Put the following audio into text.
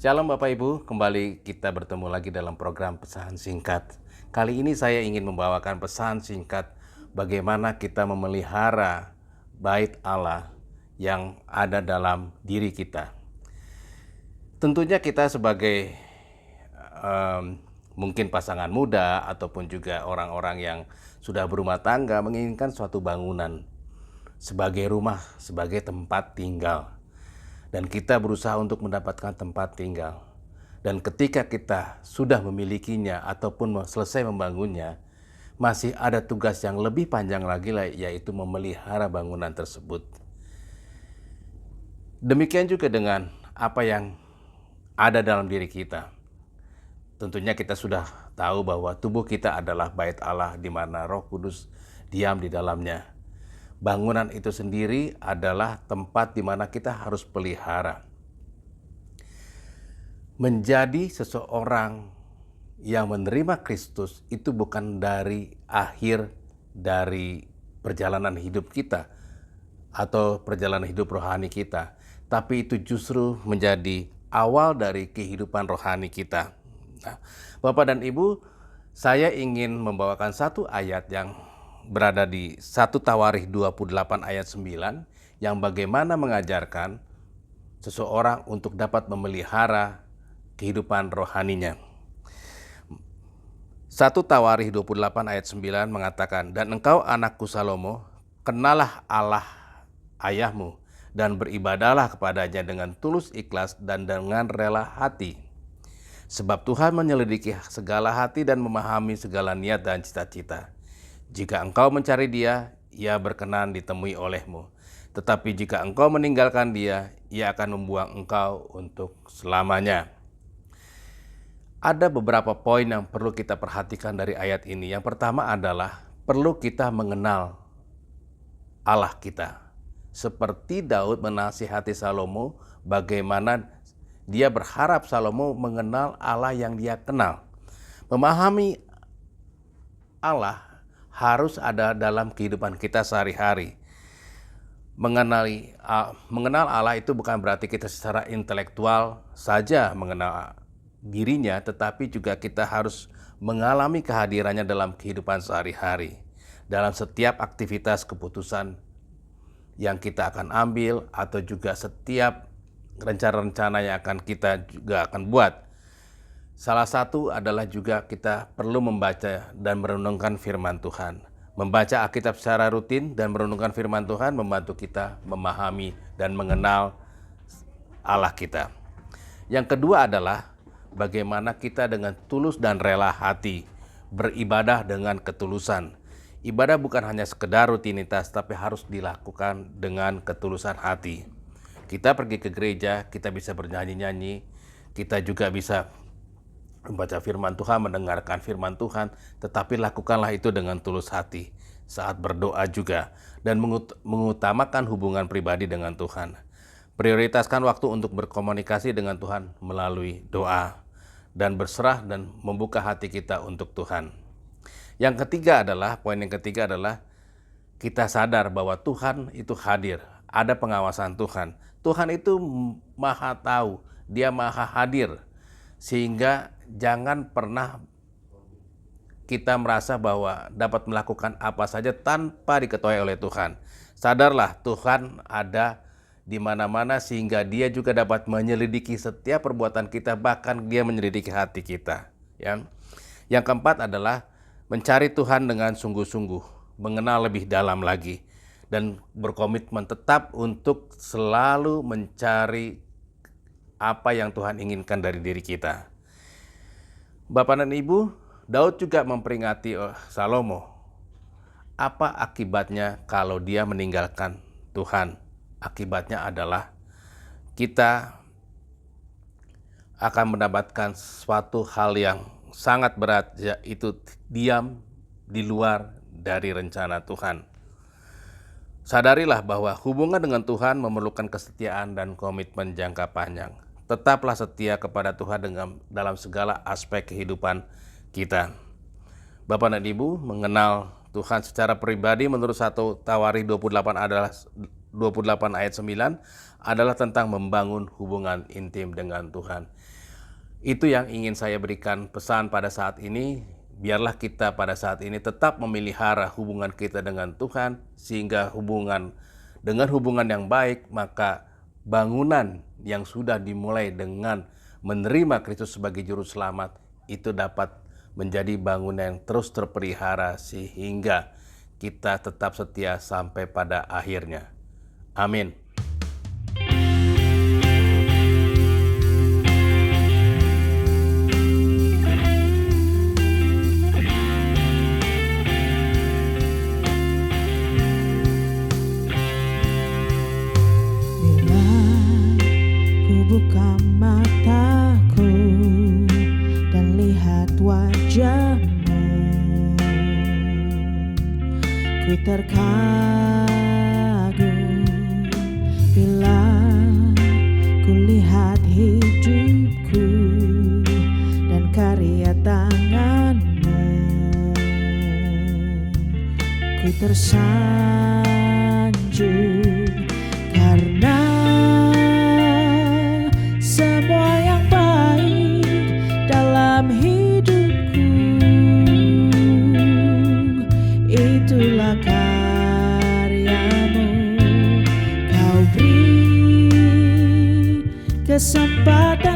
Shalom Bapak Ibu, kembali kita bertemu lagi dalam program pesan singkat. Kali ini saya ingin membawakan pesan singkat bagaimana kita memelihara bait Allah yang ada dalam diri kita. Tentunya kita sebagai mungkin pasangan muda ataupun juga orang-orang yang sudah berumah tangga menginginkan suatu bangunan sebagai rumah, sebagai tempat tinggal. Dan kita berusaha untuk mendapatkan tempat tinggal. Dan ketika kita sudah memilikinya ataupun selesai membangunnya, masih ada tugas yang lebih panjang lagi, yaitu memelihara bangunan tersebut. Demikian juga dengan apa yang ada dalam diri kita. Tentunya kita sudah tahu bahwa tubuh kita adalah bait Allah di mana Roh Kudus diam di dalamnya. Bangunan itu sendiri adalah tempat di mana kita harus pelihara. Menjadi seseorang yang menerima Kristus itu bukan dari akhir dari perjalanan hidup kita atau perjalanan hidup rohani kita, tapi itu justru menjadi awal dari kehidupan rohani kita. Nah, Bapak dan Ibu, saya ingin membawakan satu ayat yang berada di 1 Tawarikh 28 ayat 9 yang bagaimana mengajarkan seseorang untuk dapat memelihara kehidupan rohaninya. 1 Tawarikh 28 ayat 9 mengatakan, "Dan engkau anakku Salomo, kenalah Allah ayahmu dan beribadahlah kepadanya dengan tulus ikhlas dan dengan rela hati. Sebab Tuhan menyelidiki segala hati dan memahami segala niat dan cita-cita. Jika engkau mencari Dia, Ia berkenan ditemui olehmu. Tetapi jika engkau meninggalkan Dia, Ia akan membuang engkau untuk selamanya." Ada beberapa poin yang perlu kita perhatikan dari ayat ini. Yang pertama adalah perlu kita mengenal Allah kita. Seperti Daud menasihati Salomo, bagaimana dia berharap Salomo mengenal Allah yang dia kenal. Memahami Allah harus ada dalam kehidupan kita sehari-hari. Mengenal Allah itu bukan berarti kita secara intelektual saja mengenal dirinya, tetapi juga kita harus mengalami kehadirannya dalam kehidupan sehari-hari. Dalam setiap aktivitas keputusan yang kita akan ambil atau juga setiap rencana-rencana yang kita juga akan buat. Salah satu adalah juga kita perlu membaca dan merenungkan firman Tuhan. Membaca Alkitab secara rutin dan merenungkan firman Tuhan membantu kita memahami dan mengenal Allah kita. Yang kedua adalah bagaimana kita dengan tulus dan rela hati beribadah dengan ketulusan. Ibadah bukan hanya sekedar rutinitas, tapi harus dilakukan dengan ketulusan hati. Kita pergi ke gereja, kita bisa bernyanyi-nyanyi, kita juga bisa membaca firman Tuhan, mendengarkan firman Tuhan, tetapi lakukanlah itu dengan tulus hati saat berdoa juga, dan mengutamakan hubungan pribadi dengan Tuhan. Prioritaskan waktu untuk berkomunikasi dengan Tuhan melalui doa, dan berserah dan membuka hati kita untuk Tuhan. Yang ketiga adalah, poin yang ketiga adalah kita sadar bahwa Tuhan itu hadir, ada pengawasan Tuhan. Tuhan itu maha tahu, Dia maha hadir, sehingga jangan pernah kita merasa bahwa dapat melakukan apa saja tanpa diketahui oleh Tuhan. Sadarlah Tuhan ada di mana-mana sehingga Dia juga dapat menyelidiki setiap perbuatan kita, bahkan Dia menyelidiki hati kita. Ya. Yang keempat adalah mencari Tuhan dengan sungguh-sungguh, mengenal lebih dalam lagi, dan berkomitmen tetap untuk selalu mencari apa yang Tuhan inginkan dari diri kita. Bapak dan Ibu, Daud juga memperingati Salomo. Apa akibatnya kalau dia meninggalkan Tuhan? Akibatnya adalah kita akan mendapatkan suatu hal yang sangat berat, yaitu diam di luar dari rencana Tuhan. Sadarilah bahwa hubungan dengan Tuhan memerlukan kesetiaan dan komitmen jangka panjang. Tetaplah setia kepada Tuhan dalam segala aspek kehidupan kita. Bapak dan Ibu, mengenal Tuhan secara pribadi menurut 1 Tawarikh 28 ayat 9 adalah tentang membangun hubungan intim dengan Tuhan. Itu yang ingin saya berikan pesan pada saat ini. Biarlah kita pada saat ini tetap memelihara hubungan kita dengan Tuhan, sehingga dengan hubungan yang baik, maka bangunan yang sudah dimulai dengan menerima Kristus sebagai juru selamat itu dapat menjadi bangunan yang terus terpelihara sehingga kita tetap setia sampai pada akhirnya. Amin. Bila ku buka mataku dan lihat wajahmu, ku terkagum. Bila ku lihat hidupku dan karya tanganmu, ku tersanjung karena semua yang baik dalam hidupku itulah karyamu. Kau beri kesempatan